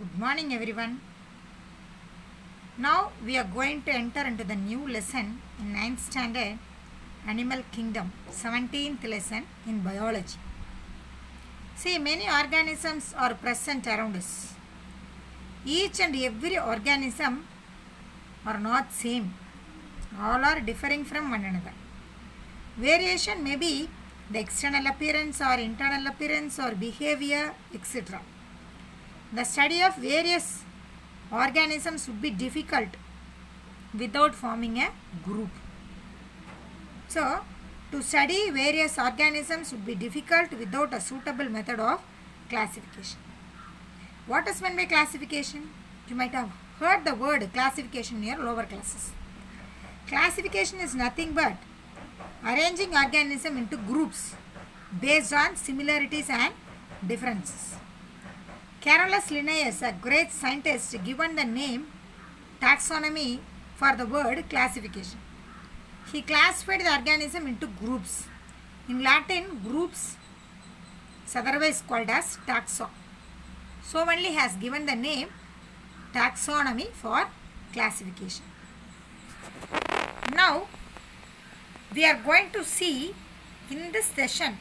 Good morning, everyone. Now we are going to enter into the new lesson in 9th standard Animal Kingdom, 17th lesson in biology. See, many organisms are present around us. Each and every organism are not same. All are differing from one another. Variation may be the external appearance or internal appearance or behavior, etc. The study of various organisms would be difficult without forming a group. So, to study various organisms would be difficult without a suitable method of classification. What is meant by classification? You might have heard the word classification in your lower classes. Classification is nothing but arranging organism into groups based on similarities and differences. Carolus Linnaeus, a great scientist, given the name taxonomy for the word classification. He classified the organism into groups. In Latin, groups is otherwise called as taxa. So only has given the name taxonomy for classification. Now, we are going to see in this session,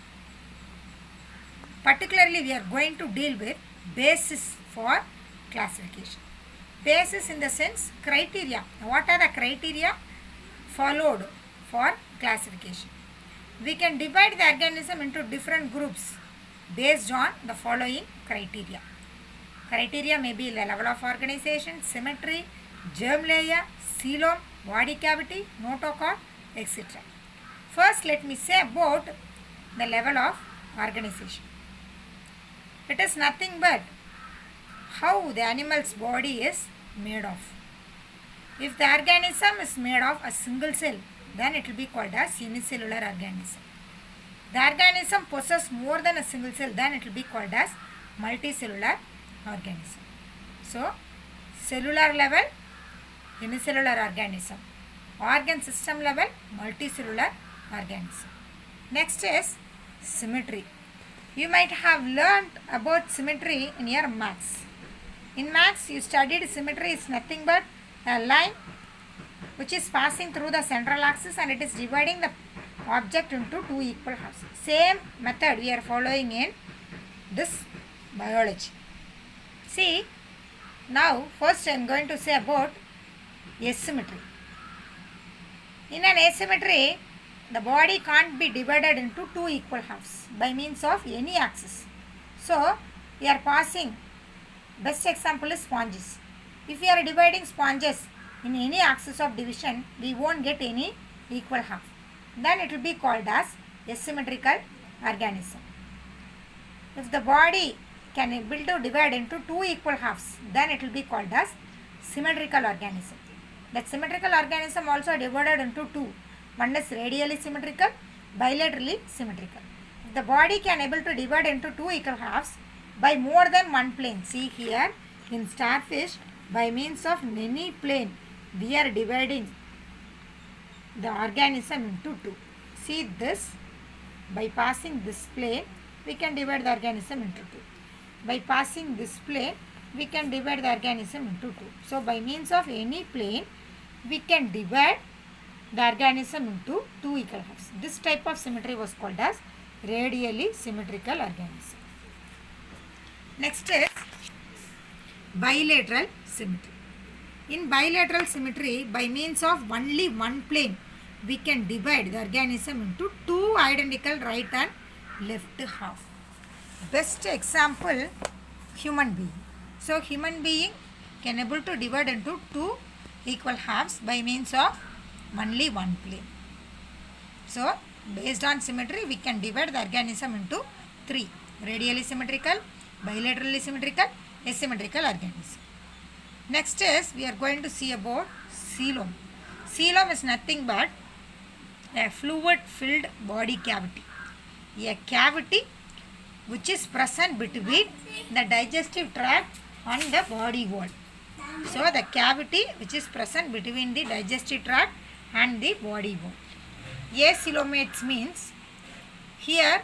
particularly we are going to deal with basis for classification. Basis in the sense criteria. What are the criteria followed for classification? We can divide the organism into different groups based on the following criteria. Criteria may be the level of organization, symmetry, germ layer, coelom, body cavity, notochord, etc. First, let me say about the level of organization. It is nothing but how the animal's body is made of. If the organism is made of a single cell, then it will be called as unicellular organism. The organism possesses more than a single cell, then it will be called as multicellular organism. So, cellular level, unicellular organism. Organ system level, multicellular organism. Next is symmetry. You might have learnt about symmetry in your maths. In maths, you studied symmetry is nothing but a line which is passing through the central axis and it is dividing the object into two equal halves. Same method we are following in this biology. See, now first I am going to say about asymmetry. In an asymmetry, the body can't be divided into two equal halves by means of any axis. So, we are passing, best example is sponges. If we are dividing sponges in any axis of division, we won't get any equal half. Then it will be called as asymmetrical organism. If the body can able to divide into two equal halves, then it will be called as symmetrical organism. That symmetrical organism also divided into two. One is radially symmetrical, bilaterally symmetrical. If the body can able to divide into two equal halves by more than one plane, see here in starfish, by means of any plane, we are dividing the organism into two. See this, by passing this plane, we can divide the organism into two. By passing this plane, we can divide the organism into two. So, by means of any plane, we can divide the organism into two equal halves. This type of symmetry was called as radially symmetrical organism. Next is bilateral symmetry. In bilateral symmetry, by means of only one plane, we can divide the organism into two identical right and left half. Best example, human being. So, human being can able to divide into two equal halves by means of only one plane. So, based on symmetry, we can divide the organism into three: radially symmetrical, bilaterally symmetrical, asymmetrical organism. Next is we are going to see about coelom. Coelom is nothing but a fluid-filled body cavity. A cavity which is present between the digestive tract and the body wall. So, the cavity which is present between the digestive tract and the body wall. Acoelomates means here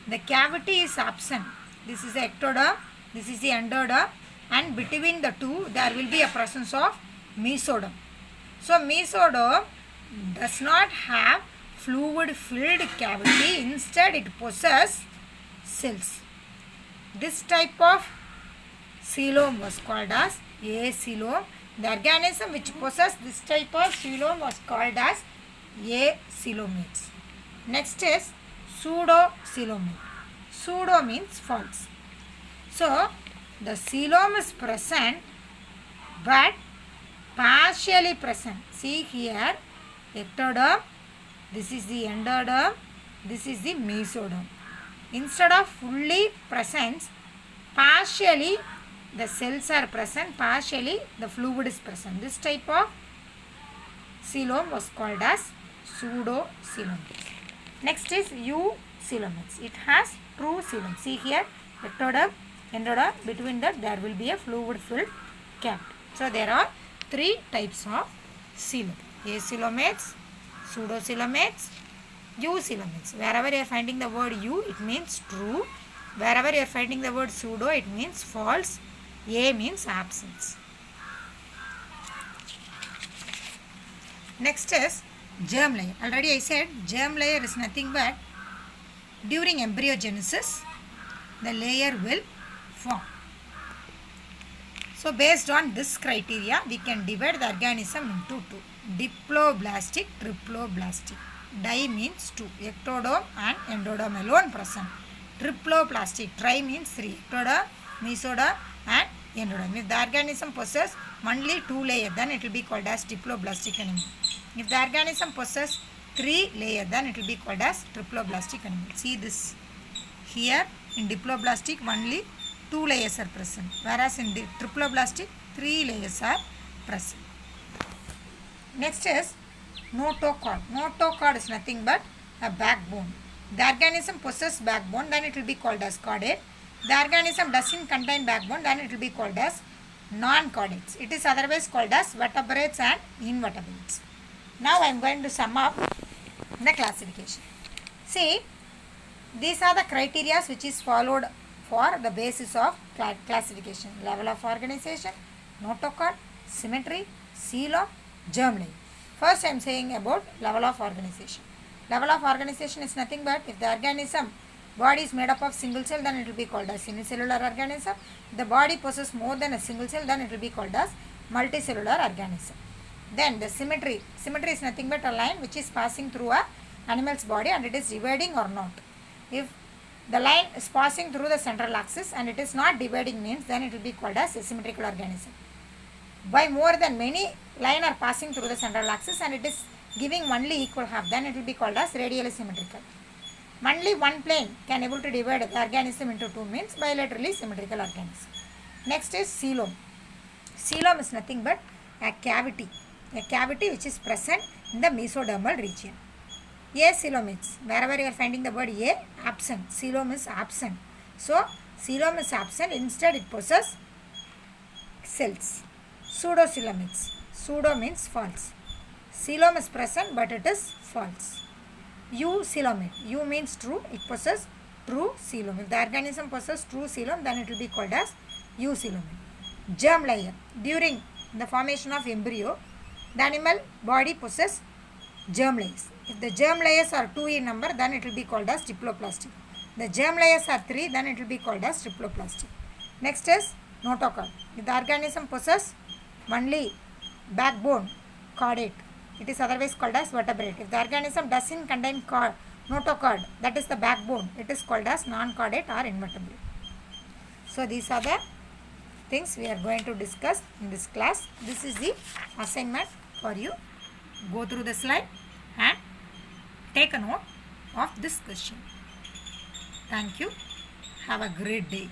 the cavity is absent. This is the ectoderm, this is the endoderm, and between the two there will be a presence of mesoderm. So mesoderm does not have fluid filled cavity, instead it possesses cells. This type of coelom was called as acoelom. The organism which possesses this type of coelom was called as acoelomates. Next is pseudocoelomate. Pseudo means false. So the coelom is present but partially present. See here, ectoderm, this is the endoderm, this is the mesoderm. Instead of fully present, partially the cells are present, partially the fluid is present. This type of coelom was called as pseudocoelomates. Next is eucoelomates. It has true coelom. See here, ectoderm, endoderm, between that there will be a fluid filled cavity. So there are three types of coelom: acoelomates, pseudocoelomates, eucoelomates. Wherever you are finding the word eu, it means true. Wherever you are finding the word pseudo, it means false. A means absence. Next is germ layer. Already I said germ layer is nothing but during embryogenesis the layer will form. So based on this criteria we can divide the organism into two: diploblastic, triploblastic. Di means two, ectoderm and endoderm alone present. Triploblastic, tri means three, ectoderm, mesoderm and endoderm. If the organism possesses only two layers, then it will be called as diploblastic animal. If the organism possesses three layers, then it will be called as triploblastic animal. See this here, in diploblastic only two layers are present, whereas in triploblastic three layers are present. Next is notochord. Notochord is nothing but a backbone. The organism possesses backbone, then it will be called as chordate. The organism doesn't contain backbone, then it will be called as non-chordates. It is otherwise called as vertebrates and invertebrates. Now I am going to sum up the classification. See, these are the criteria which is followed for the basis of classification: level of organization, notochord, symmetry, coelom, germ layer. First I am saying about level of organization. Level of organization is nothing but if the organism body is made up of single cell, then it will be called as unicellular organism. If the body possesses more than a single cell, then it will be called as multicellular organism. Then the symmetry. Symmetry is nothing but a line which is passing through a animal's body and it is dividing or not. If the line is passing through the central axis and it is not dividing means, then it will be called as a symmetrical organism. By more than many line are passing through the central axis and it is giving only equal half, then it will be called as radially symmetrical. Only one plane can able to divide the organism into two means bilaterally symmetrical organism. Next is coelom. Coelom is nothing but a cavity which is present in the mesodermal region. Acoelomates, wherever you are finding the word A, absent. Coelom is absent. So coelom is absent, instead it possesses cells. Pseudocoelomates. Pseudo means false. Coelom is present but it is false. Eucoelomate. Eu means true, it possesses true coelom. If the organism possesses true coelom, then it will be called as eucoelomate. Germ layer. During the formation of embryo, the animal body possesses germ layers. If the germ layers are 2 in number, then it will be called as diploplastic. The germ layers are 3, then it will be called as triploplastic. Next is notochord. If the organism possesses only backbone, chordate, it is otherwise called as vertebrate. If the organism doesn't contain notochord, that is the backbone, it is called as non-chordate or invertebrate. So these are the things we are going to discuss in this class. This is the assignment for you. Go through the slide and take a note of this question. Thank you. Have a great day.